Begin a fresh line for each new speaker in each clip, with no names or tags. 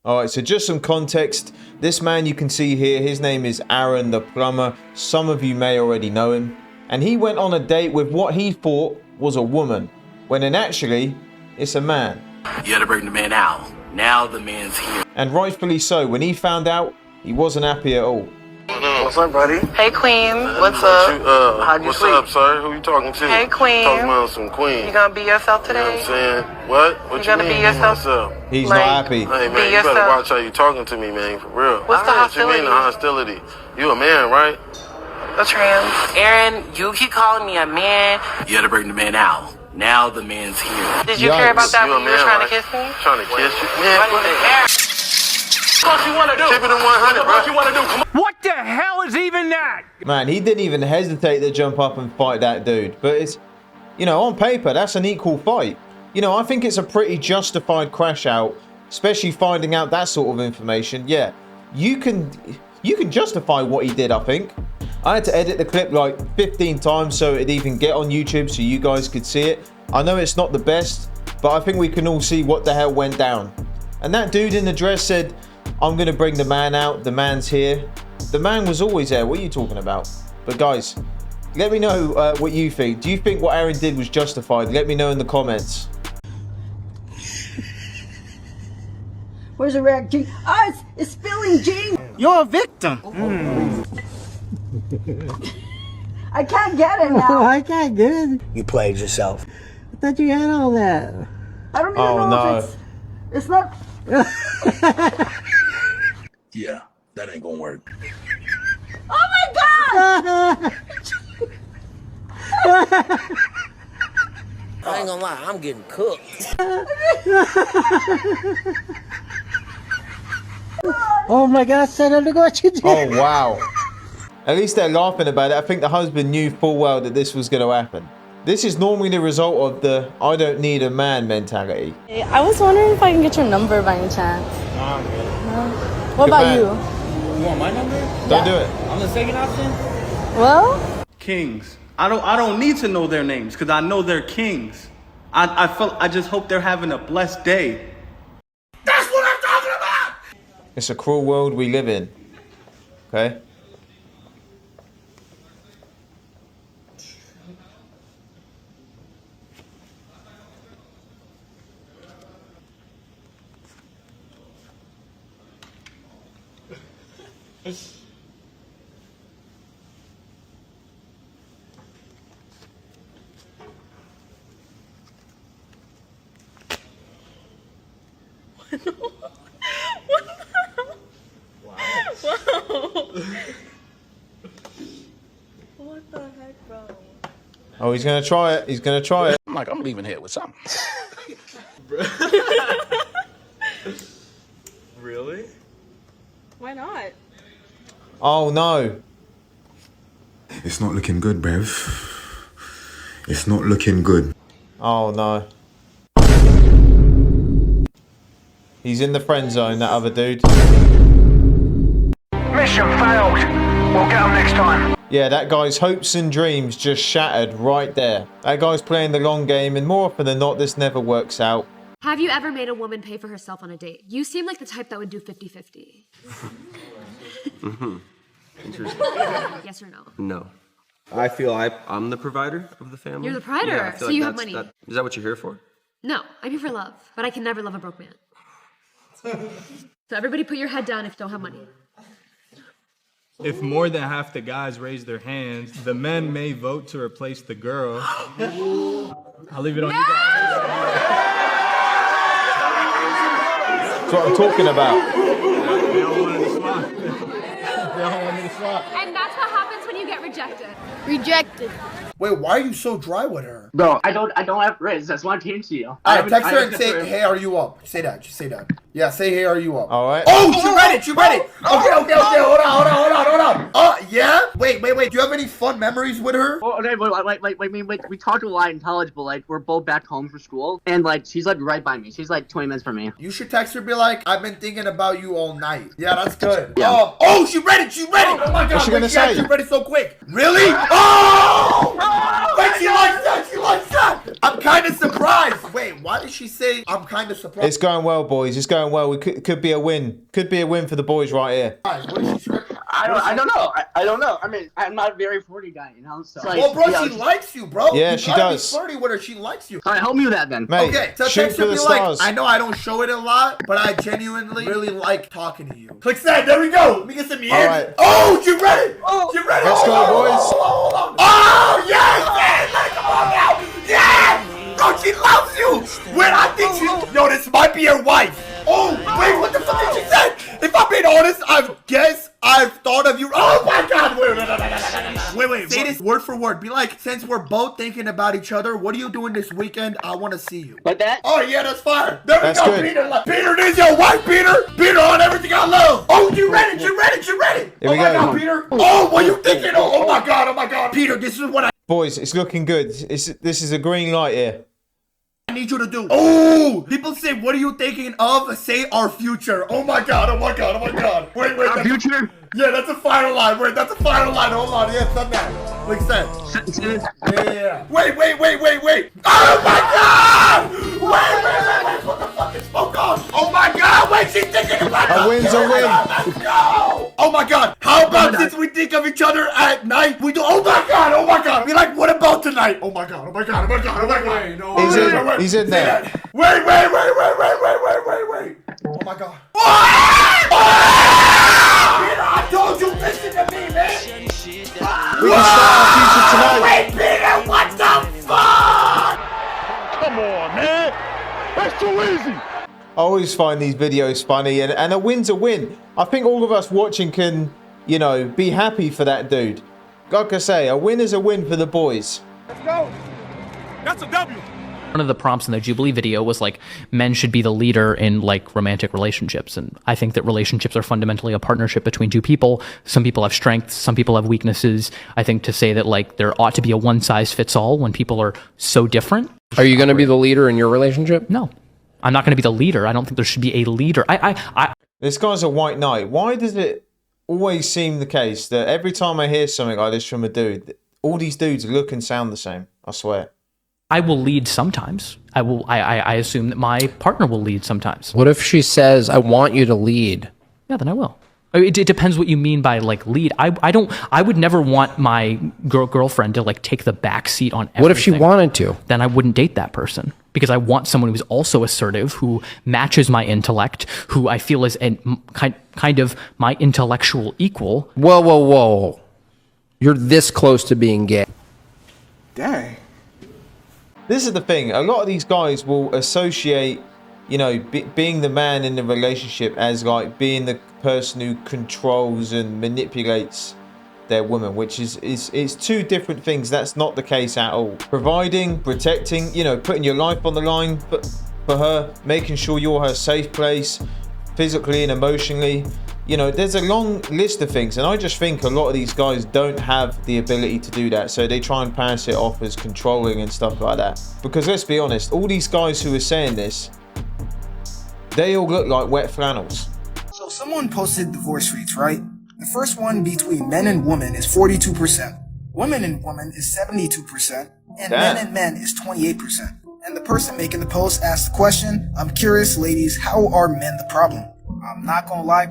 Alright, so just some context. This man you can see here, his name is Aaron the plumber. Some of you may already know him. And he went on a date with what he thought was a woman, when in actually, it's a man.
You had to bring the man out. Now the man's here.
And rightfully so. When he found out, he wasn't happy at all.
What's up, buddy?
Hey, Queen. What's up? How'd you
what's
sleep?
up, sir? Who you talking to?
Hey, Queen.
Talking about some Queen.
You gonna be yourself today?
You know what I'm saying? What? What
You gonna
mean?
be yourself?
Myself?
He's
Like,
not happy.
Hey, man,
Be
you better
yourself.
watch how you talking to me, man, for real.
What's the
What you mean, the
hostility?
hostility? You a man, right?
The trans.
Aaron, you keep calling me a man. You had to bring the man out. Now the man's here.
Did you care about that
You a
when you were
man,
trying
right?
to kiss me?
Trying to kiss you? Man,
Aaron, what you wanna do?
keep it in 100, bro.
What you wanna do? Come on.
What the hell is even that?
Man, he didn't even hesitate to jump up and fight that dude. But it's, you know, on paper, that's an equal fight. You know, I think it's a pretty justified crash out, especially finding out that sort of information. Yeah, you can justify what he did, I think. I had to edit the clip like 15 times so it'd even get on YouTube so you guys could see it. I know it's not the best, but I think we can all see what the hell went down. And that dude in the dress said, I'm gonna bring the man out, the man's here. The man was always there, what are you talking about? But guys, let me know what you think. Do you think what Aaron did was justified? Let me know in the comments.
Where's the rag, Gene? Oh, it's spilling, Gene!
You're a victim.
I can't get it now.
I can't get it.
You played yourself.
I thought you had all that.
I don't even know if it's not...
Yeah, that ain't gonna work.
Oh my God!
I ain't gonna lie, I'm getting cooked.
Oh my God, son, look what you did.
Oh wow. At least they're laughing about it. I think the husband knew full well that this was going to happen. This is normally the result of the I don't need a man mentality.
I was wondering if I can get your number by any chance.
Nah, I'm good.
What about
man.
you?
You want my number?
Don't do it.
I'm the second option.
Well,
Kings. I don't need to know their names because I know they're kings. I just hope they're having a blessed day.
That's what I'm talking about!
It's a cruel world we live in. Okay?
what the heck, bro?
Oh, he's gonna try it. He's gonna try it.
I'm like, I'm leaving here with something.
Really?
Why not?
Oh no.
It's not looking good, Bev. It's not looking good.
Oh no. He's in the friend zone, that other dude.
Mission failed. We'll get them next time.
Yeah, that guy's hopes and dreams just shattered right there. That guy's playing the long game, and more often than not, this never works out.
Have you ever made a woman pay for herself on a date? You seem like the type that would do 50-50.
Interesting.
Yes or no?
No. I feel I'm the provider of the family.
You're the provider,
Yeah, I feel
so
like
you have
that's-
money.
Is that what you're here for?
No, I'm here for love, but I can never love a broke man. So everybody put your head down if you don't have money.
If more than half the guys raise their hands, the men may vote to replace the girl. I'll leave it on you guys.
That's what I'm talking about.
They all wanted to swap. They all wanted to swap.
And that's what happens when you get rejected.
Rejected.
Wait, why are you so dry with her?
Bro, I don't have Riz. That's why I came to you.
Alright, text her and say, hey, are you up? Say that, just say that. Yeah, say, hey, are you up?
Alright.
Oh, she read it, she read it! Okay, hold on. Oh, yeah? Wait, do you have any fun memories with her?
Oh, okay, wait, we talked a lot in college, but like, we're both back home from school, and like, she's like right by me. She's like 20 minutes from me.
You should text her, be like, I've been thinking about you all night. Yeah, that's good.
Yeah.
Oh, she read it! Oh my god,
What's she gonna say?
She read it so quick. Really? Oh! Wait, she likes that! I'm kind of surprised. Wait, why did she say I'm kind of surprised?
It's going well, boys. It's going going well. It could be a win. Could be a win for the boys right here.
I don't know. I don't know. I mean, I'm not a very flirty guy, you know. So
Well, bro, she likes you, bro.
Yeah,
you
she
gotta
does.
Be flirty with her. She likes you.
All right, help me with that then.
Mate,
Okay, so
shoot
text
for
her
the
be like,
stars.
I know I don't show it a lot, but I genuinely really like talking to you. Click send. There we go. Let me get some music.
right.
Oh, you ready? Oh, you ready?
Let's go, boys.
Hold on. Oh, yes, man. Let it come on now. Yes. Bro, she loves you. Wait, I think she... Yo, this might be your wife. Oh, wait, what the fuck did she say? If I'm being honest, I've thought of you. Oh, my God. Wait. Say this word for word. Be like, since we're both thinking about each other, what are you doing this weekend? I want to see you.
Like that?
Oh, yeah, that's fire. There we
That's
go,
good.
Peter. Peter, this is your wife, Peter. Peter on everything I love. Oh, you ready?
Here
Oh,
we
my
go.
God, Peter. Oh, what are you thinking? Oh, my God. Peter, this is what I
Boys, it's looking good. This is a green light here.
need you to do. Oh, people say, what are you thinking of? Say our future. Oh, my God. Wait.
Our future?
Yeah, that's a fire line. Wait, that's a fire line. Hold on. Yeah, done that. Like that. Yeah. Wait. Oh, my God. Wait. What the fuck is smoke on? Oh, my God. Wait, she's thinking about
A win's a win.
Let's go. Oh, my God. How about since we think of each other at night, we do. Oh, my God. Be like, what about tonight? Oh, my God.
He's in there.
Wait. Oh, my God. I told you, listen to me, man.
We can start our future tonight.
Wait, Peter, what the fuck?
Come on, man. That's too easy.
I always find these videos funny, and a win's a win. I think all of us watching can, you know, be happy for that dude. Like I say, a win is a win for the boys.
Let's go. That's a W.
One of the prompts in the Jubilee video was like, men should be the leader in like romantic relationships. And I think that relationships are fundamentally a partnership between two people. Some people have strengths, some people have weaknesses. I think to say that like there ought to be a one size fits all when people are so different.
Are you going to be the leader in your relationship?
No, I'm not going to be the leader. I don't think there should be a leader.
This guy's a white knight. Why does it always seem the case that every time I hear something like this from a dude, all these dudes look and sound the same? I swear.
I will lead sometimes. I assume that my partner will lead sometimes.
What if she says, I want you to lead?
Yeah, then I will. It depends what you mean by like lead. I would never want my girlfriend to like take the back seat on everything.
What if she wanted to?
Then I wouldn't date that person because I want someone who's also assertive, who matches my intellect, who I feel is kind of my intellectual equal.
Whoa. You're this close to being gay.
Dang.
This is the thing. A lot of these guys will associate, you know, being the man in the relationship as like being the person who controls and manipulates their woman, which is two different things. That's not the case at all. Providing, protecting, you know, putting your life on the line for her, making sure you're her safe place, physically and emotionally. You know, there's a long list of things, and I just think a lot of these guys don't have the ability to do that, so they try and pass it off as controlling and stuff like that. Because let's be honest, all these guys who are saying this, they all look like wet flannels.
So someone posted divorce rates, right? The first one between men and women is 42%. Women and women is 72%. And men and men is 28%. And the person making the post asked the question, I'm curious, ladies, how are men the problem? I'm not gonna lie,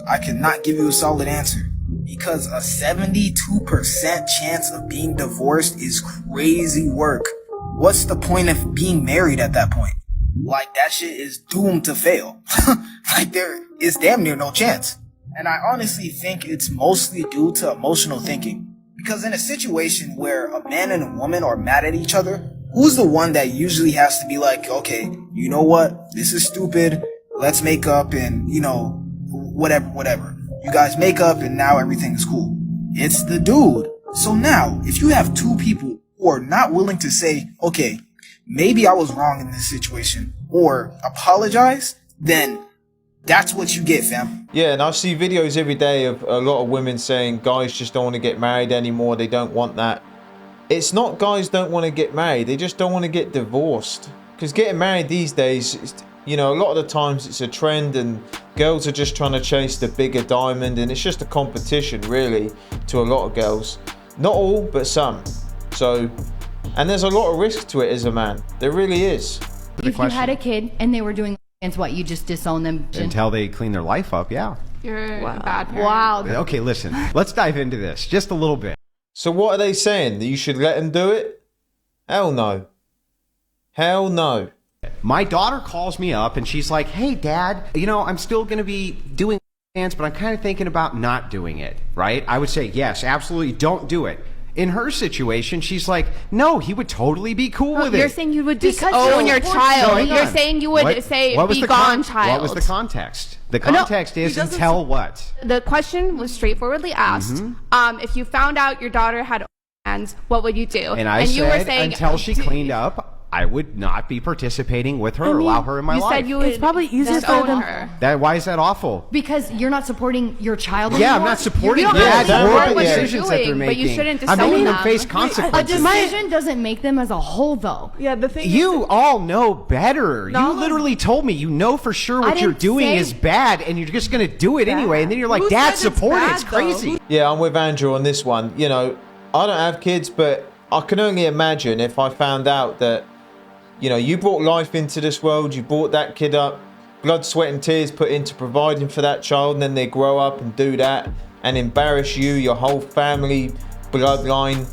I cannot give you a solid answer. Because a 72% chance of being divorced is crazy work. What's the point of being married at that point? Like, that shit is doomed to fail. Like, there is damn near no chance. And I honestly think it's mostly due to emotional thinking. Because in a situation where a man and a woman are mad at each other, who's the one that usually has to be like, okay, you know what? This is stupid. Let's make up and, you know, whatever. You guys make up and now everything is cool. It's the dude. So now, if you have two people who are not willing to say, okay, maybe I was wrong in this situation, or apologize, then that's what you get, fam.
Yeah, and I see videos every day of a lot of women saying guys just don't want to get married anymore. They don't want that. It's not guys don't want to get married. They just don't want to get divorced. Because getting married these days, you know, a lot of the times it's a trend and girls are just trying to chase the bigger diamond, and it's just a competition really to a lot of girls. Not all, but some. So, and there's a lot of risk to it as a man. There really is.
If you had a kid and they were doing It's what you just disown them
until they clean their life up. Yeah.
You're a bad parent. Wow.
Okay, listen. Let's dive into this just a little bit.
So what are they saying? That you should let them do it? Hell no. Hell no.
My daughter calls me up and she's like, hey, Dad, you know, I'm still going to be doing dance, but I'm kind of thinking about not doing it, right? I would say, yes, absolutely, don't do it. In her situation, she's like, no, he would totally be cool with it.
You're saying you would disown your child. You're saying you would say, be gone, child.
What was the context? The context is until what?
The question was straightforwardly asked. If you found out your daughter had hands, what would you do?
And I said, until she cleaned up, I would not be participating with her or allow her in my life.
You said you would. It's probably easier for her.
Why is that awful?
Because you're not supporting your child
Yeah,
anymore.
I'm not supporting
Dad's
horrible decisions that they're making.
But you shouldn't disown
I'm making
them.
them face consequences.
A decision doesn't make them as a whole, though.
Yeah, the thing
You all know better. You literally told me you know for sure what you're doing is bad and you're just going to do it anyway. And then you're like, Dad, support it. It's crazy.
Yeah, I'm with Andrew on this one. You know, I don't have kids, but I can only imagine if I found out that, you know, you brought life into this world, you brought that kid up, blood, sweat and tears put into providing for that child, and then they grow up and do that and embarrass you, your whole family, bloodline.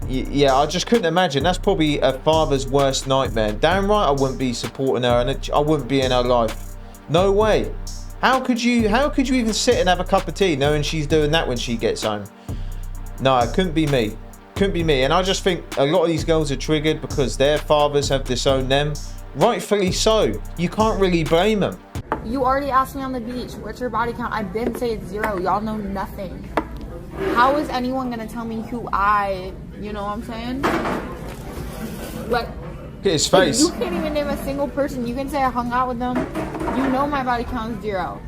Yeah, I just couldn't imagine. That's probably a father's worst nightmare. Damn right I wouldn't be supporting her and I wouldn't be in her life. No way. How could you even sit and have a cup of tea knowing she's doing that when she gets home? No, it couldn't be me. Couldn't be me. And I just think a lot of these girls are triggered because their fathers have disowned them. Rightfully so. You can't really blame them.
You already asked me on the beach, what's your body count? I've been saying it's 0. Y'all know nothing. How is anyone gonna tell me who you know what I'm saying? Like,
look at his face.
You can't even name a single person. You can say I hung out with them. You know my body count is 0.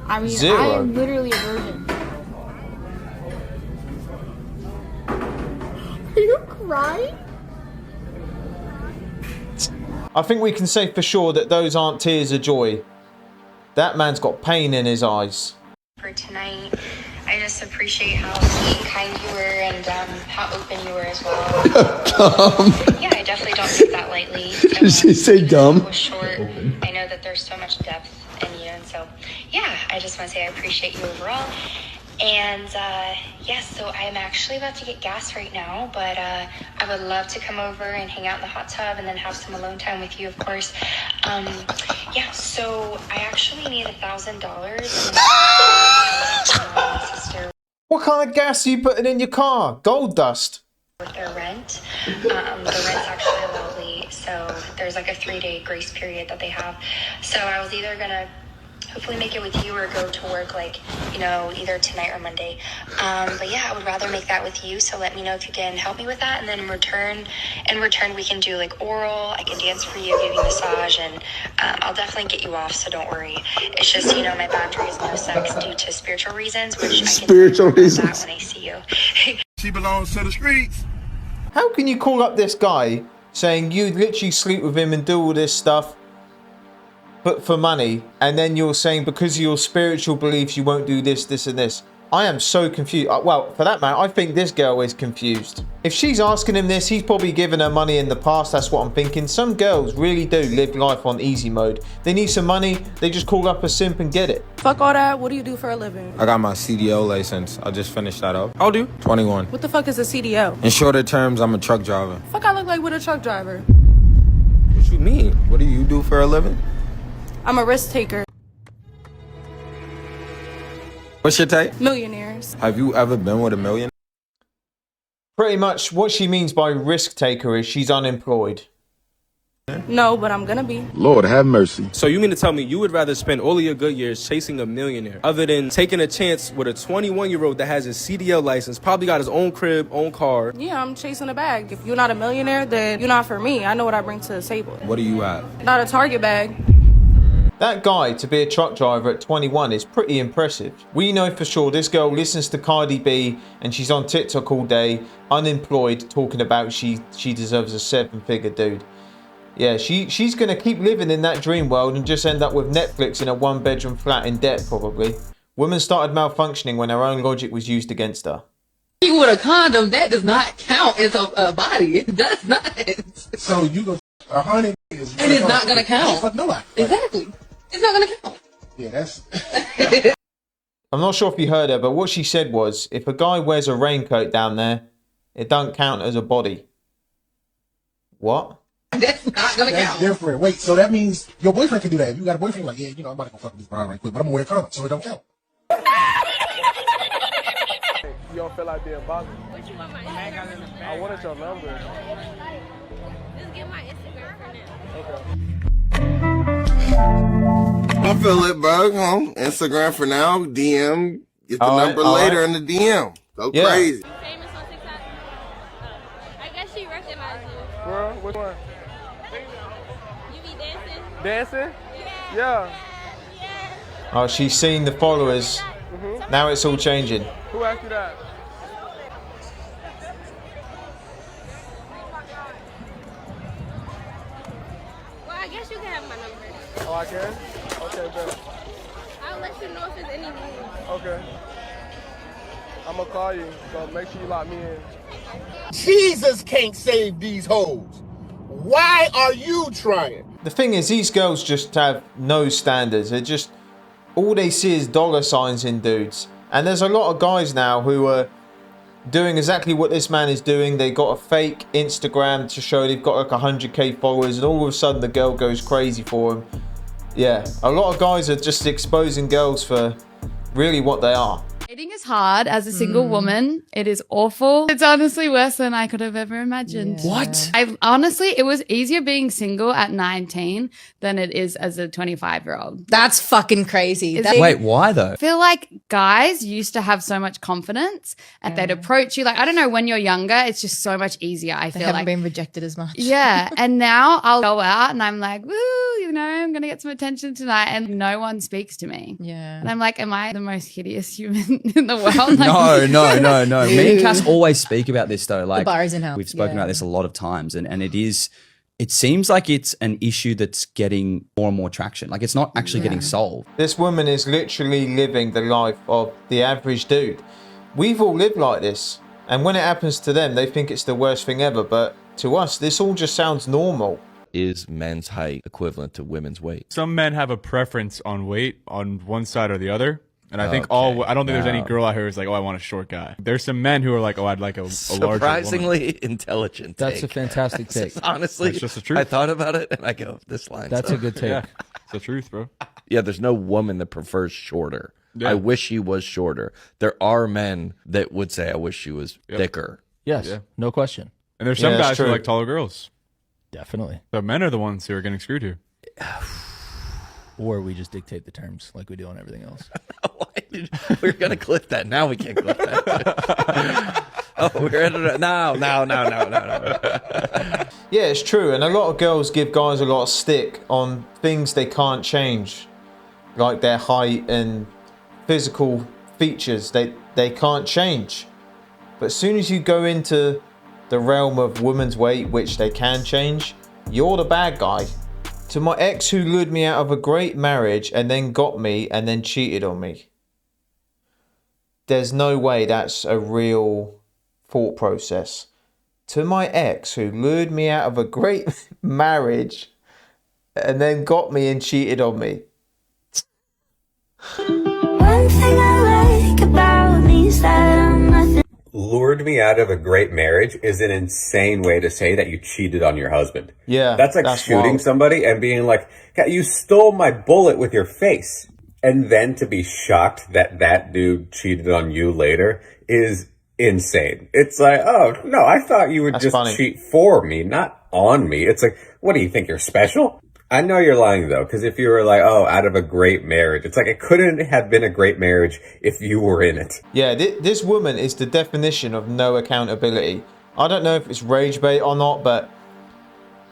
I mean,
0.
I am literally a virgin. Are you crying?
I think we can say for sure that those aren't tears of joy. That man's got pain in his eyes.
For tonight, I just appreciate how sweet and kind you were and how open you were as well. Yeah, I definitely don't take that lightly.
Did she say dumb?
Was short. I know that there's so much depth in you, and so yeah, I just want to say I appreciate you overall. And yes, so I am actually about to get gas right now, but I would love to come over and hang out in the hot tub and then have some alone time with you, of course. Yeah, so I actually need $1,000.
What kind of gas are you putting in your car? Gold dust.
With their rent. The rent's actually lovely, so there's like a 3-day grace period that they have. So I was either gonna hopefully make it with you or go to work like, you know, either tonight or Monday. But yeah, I would rather make that with you. So let me know if you can help me with that. And then in return, we can do like oral. I can dance for you, give you a massage, and I'll definitely get you off. So don't worry. It's just, you know, my boundary is no sex due to spiritual reasons, which
spiritual
I can
reasons.
that when I see you.
She belongs to the streets.
How can you call up this guy saying you'd literally sleep with him and do all this stuff, but for money, and then you're saying because of your spiritual beliefs you won't do this, this and this? I am so confused. Well, for that matter, I think this girl is confused. If she's asking him this, he's probably given her money in the past. That's what I'm thinking. Some girls really do live life on easy mode. They need some money, they just call up a simp and get it.
Fuck all that. What do you do for a living?
I got my CDO license. I just finished that up. How old are you? 21.
What the fuck is a CDO?
In shorter terms, I'm a truck driver.
Fuck I look like with a truck driver.
What you mean? What do you do for a living?
I'm a risk taker.
What's your type?
Millionaires.
Have you ever been with a millionaire?
Pretty much what she means by risk taker is she's unemployed.
No, but I'm gonna be.
Lord have mercy.
So you mean to tell me you would rather spend all of your good years chasing a millionaire other than taking a chance with a 21-year-old that has his CDL license, probably got his own crib, own car?
Yeah, I'm chasing a bag. If you're not a millionaire, then you're not for me. I know what I bring to the table.
What are you at?
Not a Target bag.
That guy to be a truck driver at 21 is pretty impressive. We know for sure this girl listens to Cardi B and she's on TikTok all day, unemployed, talking about she deserves a 7-figure dude. Yeah, she's going to keep living in that dream world and just end up with Netflix in a 1-bedroom flat in debt probably. Woman started malfunctioning when her own logic was used against her.
With a condom, that does not count as a body. It does not.
So you gonna
100 is...
And it's not gonna count.
Fuck nobody.
Exactly. It's not gonna count.
Yeah, that's...
I'm not sure if you heard her, but what she said was, if a guy wears a raincoat down there, it don't count as a body. What?
That's not gonna
That's
count.
different. Wait, so that means your boyfriend can do that. If you got a boyfriend, like, yeah, you know, I'm about to go fuck with this brown right quick, but I'm gonna wear a condom, so it don't count.
You don't feel like being bothered?
What you want my Instagram?
I wanted your number.
Just get my Instagram for now.
I feel it, bug. Instagram for now. DM. Get the number later in the DM. Go crazy.
You famous on TikTok? I guess she recognized you.
Girl, which one?
You be dancing?
Dancing? Yeah.
Oh, she's seen the followers. Now it's all changing.
Who asked you that?
Well, I guess you can have my number.
Oh, I can? Okay, good.
I'll let you know if there's any news.
Okay. I'm gonna call you, so make sure you lock me in.
Jesus can't save these hoes. Why are you trying?
The thing is, these girls just have no standards. They're just, all they see is dollar signs in dudes. And there's a lot of guys now who are doing exactly what this man is doing. They got a fake Instagram to show they've got like 100k followers, and all of a sudden the girl goes crazy for him. Yeah, a lot of guys are just exposing girls for really what they are.
Dating is hard as a single woman. It is awful. It's honestly worse than I could have ever imagined.
Yeah. What?
Honestly, it was easier being single at 19 than it is as a 25-year-old.
That's fucking crazy.
Wait, why though?
I feel like guys used to have so much confidence and they'd approach you. Like, I don't know, when you're younger, it's just so much easier. I
They
feel
haven't
like
been rejected as much.
Yeah. And now I'll go out and I'm like, woo, you know, I'm going to get some attention tonight. And no one speaks to me.
Yeah.
And I'm like, am I the most hideous human in the world? Like,
No. Me and Cass always speak about this though. Like,
the bar is in hell.
We've spoken about this a lot of times, and it seems like it's an issue that's getting more and more traction. Like, it's not actually getting solved.
This woman is literally living the life of the average dude. We've all lived like this. And when it happens to them, they think it's the worst thing ever. But to us, this all just sounds normal.
Is men's height equivalent to women's weight?
Some men have a preference on weight on one side or the other. And I think I don't think there's any girl out here who's like, oh, I want a short guy. There's some men who are like, oh, I'd like a larger woman.
Surprisingly intelligent.
That's a fantastic take.
Honestly,
that's just the truth.
I thought about it and I go, this line.
That's a good take.
Yeah, it's the truth, bro.
Yeah, there's no woman that prefers shorter.
Yeah.
I wish he was shorter. There are men that would say, I wish she was thicker.
Yes, no question.
And there's some guys who like taller girls.
Definitely.
The men are the ones who are getting screwed here.
Or we just dictate the terms like we do on everything else.
We're going to clip that. Now we can't clip that. Oh, we're at it. No.
Yeah, it's true. And a lot of girls give guys a lot of stick on things they can't change. Like their height and physical features. They can't change. But as soon as you go into the realm of women's weight, which they can change, you're the bad guy. To my ex who lured me out of a great marriage and then got me and then cheated on me. There's no way that's a real thought process. To my ex who lured me out of a great marriage and then got me and cheated on me.
One thing I like about me is that I'm nothing.
Lured me out of a great marriage is an insane way to say that you cheated on your husband.
Yeah.
That's like shooting somebody and being like, you stole my bullet with your face. And then to be shocked that that dude cheated on you later is insane. It's like, oh, no, I thought you would cheat for me, not on me. It's like, what do you think, you're special? I know you're lying, though, because if you were like, oh, out of a great marriage, it's like it couldn't have been a great marriage if you were in it.
Yeah, this woman is the definition of no accountability. I don't know if it's rage bait or not, but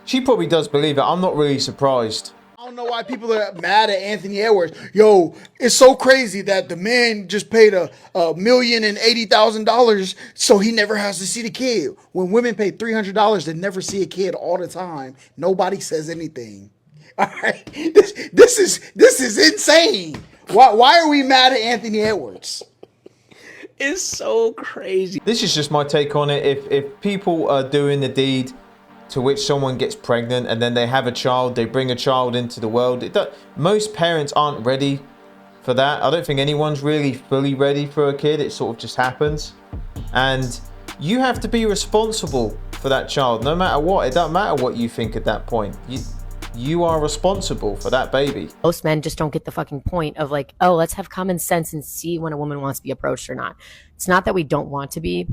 she probably does believe it. I'm not really surprised.
I don't know why people are mad at Anthony Edwards. Yo, it's so crazy that the man just paid $1,080,000 so he never has to see the kid. When women pay $300 to never see a kid all the time, nobody says anything. All right, this is insane. Why are we mad at Anthony Edwards?
It's so crazy.
This is just my take on it. If people are doing the deed to which someone gets pregnant and then they have a child, they bring a child into the world. Most parents aren't ready for that. I don't think anyone's really fully ready for a kid. It sort of just happens. And you have to be responsible for that child, no matter what. It doesn't matter what you think at that point. You are responsible for that baby.
Most men just don't get the fucking point of like, oh, let's have common sense and see when a woman wants to be approached or not. It's not that we don't want to be.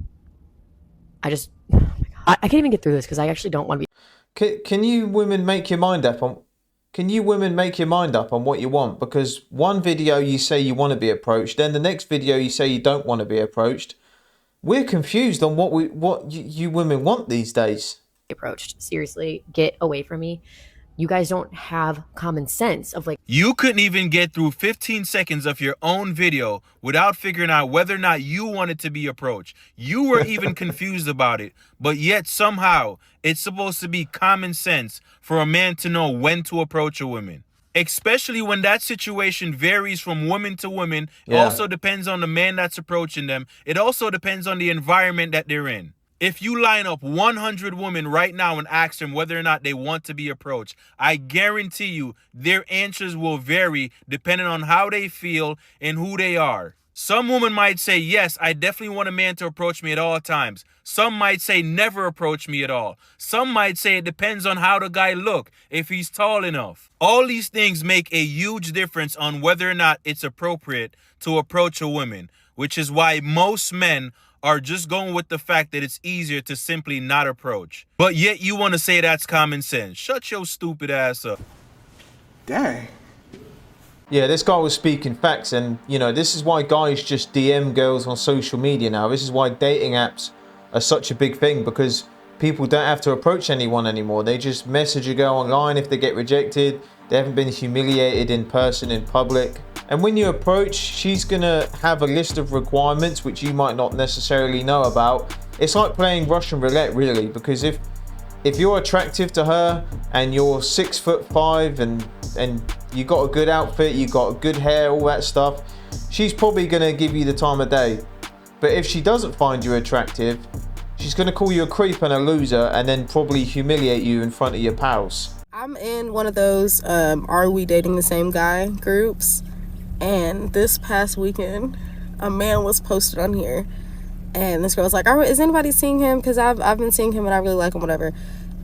I just, oh my God. I can't even get through this because I actually don't want to be.
Can you women make your mind up on? Can you women make your mind up on what you want? Because one video you say you want to be approached, then the next video you say you don't want to be approached. We're confused on what you women want these days.
Approached. Seriously, get away from me. You guys don't have common sense of like.
You couldn't even get through 15 seconds of your own video without figuring out whether or not you wanted to be approached. You were even confused about it, but yet somehow it's supposed to be common sense for a man to know when to approach a woman. Especially when that situation varies from woman to woman. It also depends on the man that's approaching them. It also depends on the environment that they're in. If you line up 100 women right now and ask them whether or not they want to be approached, I guarantee you their answers will vary depending on how they feel and who they are. Some women might say, yes, I definitely want a man to approach me at all times. Some might say never approach me at all. Some might say it depends on how the guy look, if he's tall enough. All these things make a huge difference on whether or not it's appropriate to approach a woman, which is why most men are just going with the fact that it's easier to simply not approach. But yet you want to say that's common sense. Shut your stupid ass up.
Dang.
Yeah, this guy was speaking facts, and you know, this is why guys just DM girls on social media now. This is why dating apps are such a big thing, because people don't have to approach anyone anymore. They just message a girl online. If they get rejected, they haven't been humiliated in person, in public. And when you approach, she's gonna have a list of requirements which you might not necessarily know about. It's like playing Russian roulette, really, because if you're attractive to her and you're 6'5" and you got a good outfit, you got good hair, all that stuff, she's probably gonna give you the time of day. But if she doesn't find you attractive, she's gonna call you a creep and a loser and then probably humiliate you in front of your pals.
I'm in one of those are we dating the same guy groups. And this past weekend, a man was posted on here, and this girl was like, is anybody seeing him? Because I've been seeing him and I really like him, whatever.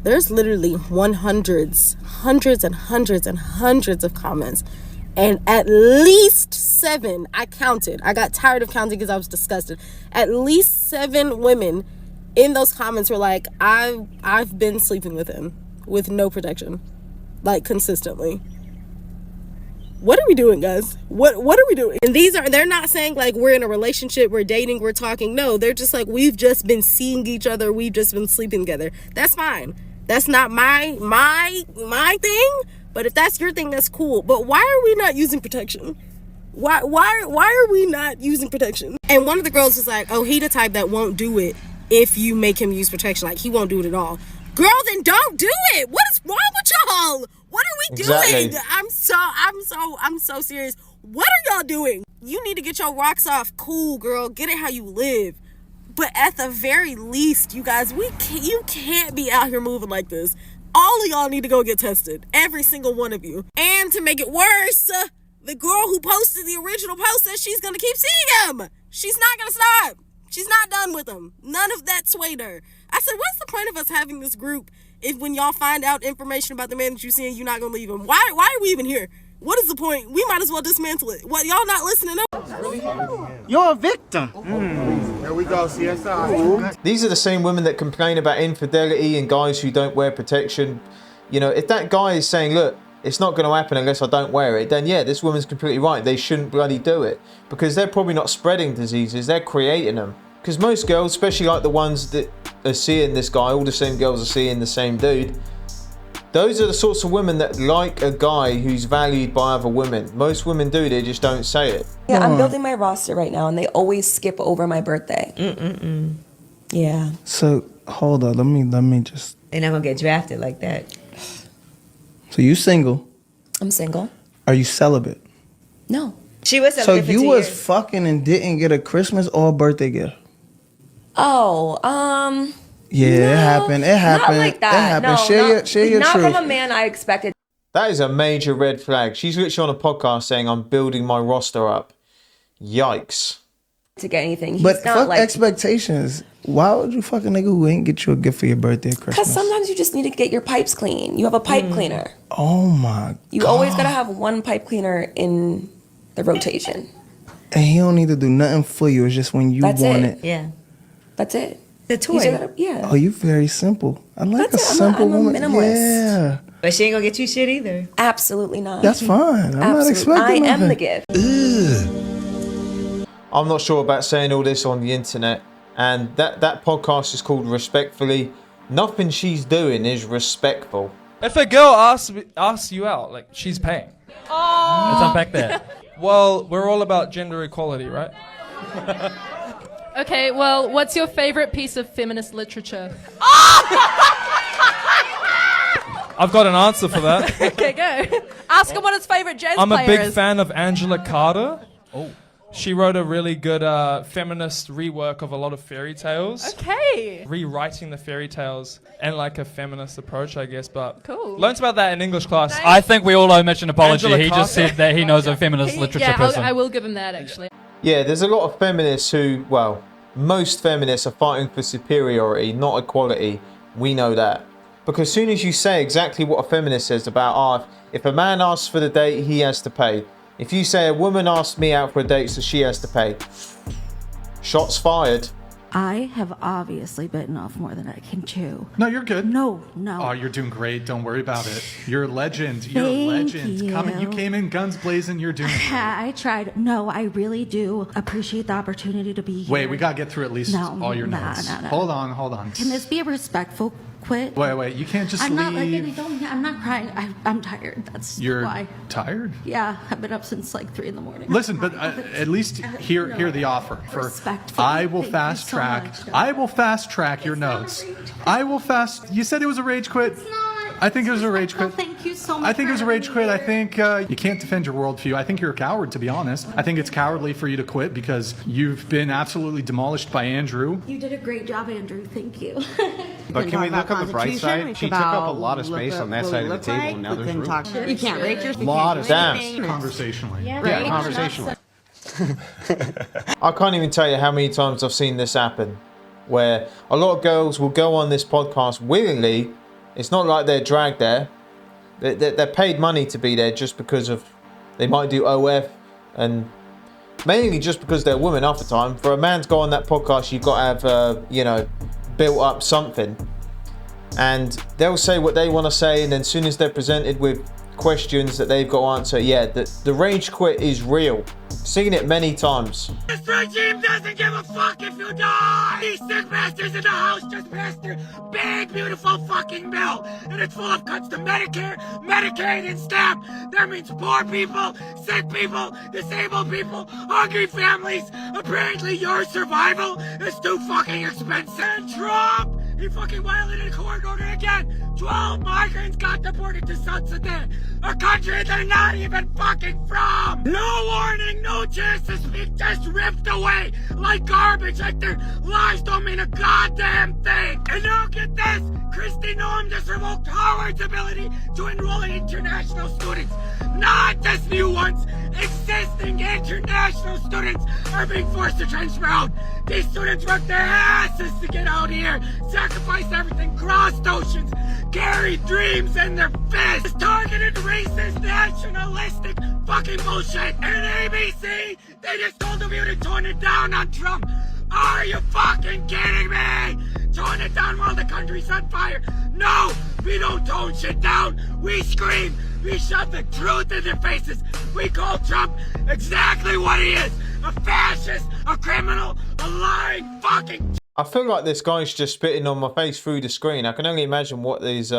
There's literally hundreds and hundreds of comments. And at least 7, I counted. I got tired of counting because I was disgusted. At least 7 women in those comments were like, I've been sleeping with him with no protection, like consistently. What are we doing, guys? What are we doing? And they're not saying like we're in a relationship, we're dating, we're talking. No, they're just like, we've just been seeing each other, we've just been sleeping together. That's fine. That's not my thing. But if that's your thing, that's cool. But why are we not using protection? Why are we not using protection? And one of the girls was like, oh, he the type that won't do it if you make him use protection. Like, he won't do it at all. Girl, then don't do it. What is wrong with y'all? What are we doing?
Exactly.
I'm so serious. What are y'all doing? You need to get your rocks off. Cool, girl. Get it how you live. But at the very least, you guys, you can't be out here moving like this. All of y'all need to go get tested. Every single one of you. And to make it worse, the girl who posted the original post says she's going to keep seeing him. She's not going to stop. She's not done with him. None of that swayed her. I said, what's the point of us having this group if when y'all find out information about the man that you're seeing, you're not going to leave him? Why are we even here? What is the point? We might as well dismantle it. What, y'all not listening up?
You're a victim.
There we go, CSI.
These are the same women that complain about infidelity and guys who don't wear protection. You know, if that guy is saying, look, it's not going to happen unless I don't wear it, then yeah, this woman's completely right. They shouldn't bloody do it. Because they're probably not spreading diseases, they're creating them. Because most girls, especially like the ones that are seeing this guy, all the same girls are seeing the same dude, those are the sorts of women that like a guy who's valued by other women. Most women do, they just don't say it.
Yeah, I'm building my roster right now, and they always skip over my birthday. Yeah.
So hold on, let me just.
They're not gonna get drafted like that.
So you single?
I'm single.
Are you celibate?
No.
She was
So
celibate for
you
2
was
years.
fucking and didn't get a Christmas or a birthday gift?
Oh,
Yeah, it happened. It happened.
Not like that.
It happened.
No,
Share your
not
truth.
from a man I expected
That is a major red flag. She's literally on a podcast saying, I'm building my roster up. Yikes.
to get anything. He's
But
not
fuck
like,
expectations. Why would you fuck a nigga who ain't get you a gift for your birthday or
because
Christmas?
sometimes you just need to get your pipes clean. You have a pipe cleaner.
Oh my
You always gotta have one pipe cleaner in the rotation.
And he don't need to do nothing for you. It's just when you
That's
want
it.
it.
Yeah. That's it.
The toy.
Yeah.
Oh, you very simple. I like
That's
a
it.
simple
I'm a
woman.
minimalist.
Yeah.
But she ain't gonna get you shit either.
Absolutely not.
That's fine. I'm not expecting
I am
nothing.
the gift.
I'm not sure about saying all this on the internet. And that podcast is called Respectfully. Nothing she's doing is respectful.
If a girl asks you out, like, she's paying.
Oh.
Let's unpack that. Well, we're all about gender equality, right?
Okay, well, what's your favorite piece of feminist literature?
I've got an answer for that.
Okay, go. Ask him what his favorite jazz
I'm a
player
big
is.
fan of Angela Carter. Oh. She wrote a really good feminist rework of a lot of fairy tales.
Okay.
Rewriting the fairy tales and like a feminist approach, I guess. But
cool.
Learned about that in English class.
I think we all owe Mitch an apology.
Angela
He just
Carter.
said that he knows a feminist literature
Yeah,
person.
I will give him that, actually.
Yeah, there's a lot of feminists who, well, most feminists are fighting for superiority, not equality. We know that. Because as soon as you say exactly what a feminist says about, if a man asks for the date, he has to pay. If you say a woman asked me out for a date, so she has to pay. Shots fired.
I have obviously bitten off more than I can chew.
No, you're good.
No.
Oh, you're doing great. Don't worry about it. You're a legend. You're a
Thank
legend.
you.
You came in guns blazing. You're doing great.
I tried. No, I really do appreciate the opportunity to be here.
Wait, we gotta get through at least all your notes.
No.
Hold on.
Can this be a respectful quit?
Wait. You can't just
I'm
leave.
I'm not crying. I'm tired. That's
You're
why.
tired?
Yeah, I've been up since like 3 a.m.
Listen, but at least hear the offer.
Respectfully.
I will
Thank you
fast
so
track.
much.
I will fast track your notes. You said it was a rage quit. I think it was a rage quit.
Thank you so much.
I think it was a rage quit. I think you can't defend your worldview. I think you're a coward, to be honest. I think it's cowardly for you to quit because you've been absolutely demolished by Andrew.
You did a great job, Andrew. Thank you.
But can we look on the bright side? She took up a lot of space on that side of the table, and now there's room.
You can't rate yourself.
A lot of
Damn.
space.
Conversationally.
Yeah, conversationally.
I can't even tell you how many times I've seen this happen. Where a lot of girls will go on this podcast willingly. It's not like they're dragged there. They're paid money to be there just because of they might do OF and mainly just because they're women half the time. For a man to go on that podcast, you've got to have built up something. And they'll say what they want to say, and then as soon as they're presented with questions that they've got to answer, yeah, the rage quit is real. Seen it many times.
This regime doesn't give a fuck if you die! These sick bastards in the house just passed their big, beautiful fucking bill! And it's full of cuts to Medicare, Medicaid, and SNAP! That means poor people, sick people, disabled people, hungry families! Apparently your survival is too fucking expensive! And Trump! He fucking violated a court order again! 12 migrants got deported to South Sudan! A country they're not even fucking from! No warning, no chance to speak, just ripped away like garbage, like their lives don't mean a goddamn thing! And now get this! Kristi Noem just revoked Howard's ability to enroll in international students! Not just new ones! Existing international students are being forced to transfer out! These students work their asses to get out here! Sacrifice everything, crossed oceans, carried dreams in their fists! Targeted racist, nationalistic fucking bullshit! And ABC, they just told the view to tone it down on Trump! Are you fucking kidding me? Tone it down while the country's on fire! No! We don't tone shit down! We scream! We shove the truth in their faces! We call Trump exactly what he is! A fascist! A criminal! A lying fucking...
I feel like this guy's just spitting on my face through the screen. I can only imagine what his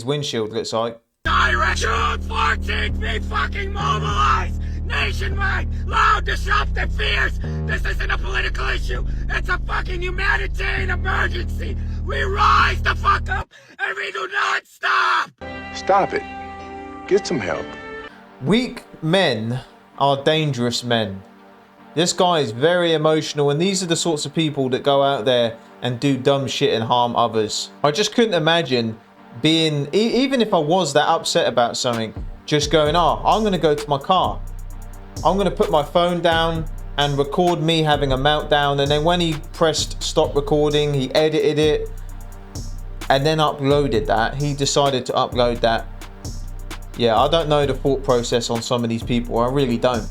windshield looks like.
Direct June 14th, be fucking mobilized! Nationwide, loud, disruptive fears! This isn't a political issue, it's a fucking humanitarian emergency! We rise the fuck up, and we do not stop!
Stop it. Get some help.
Weak men are dangerous men. This guy is very emotional, and these are the sorts of people that go out there and do dumb shit and harm others. I just couldn't imagine being, even if I was that upset about something, just going, oh, I'm going to go to my car. I'm going to put my phone down and record me having a meltdown. And then when he pressed stop recording, he edited it and then uploaded that. He decided to upload that. Yeah, I don't know the thought process on some of these people. I really don't.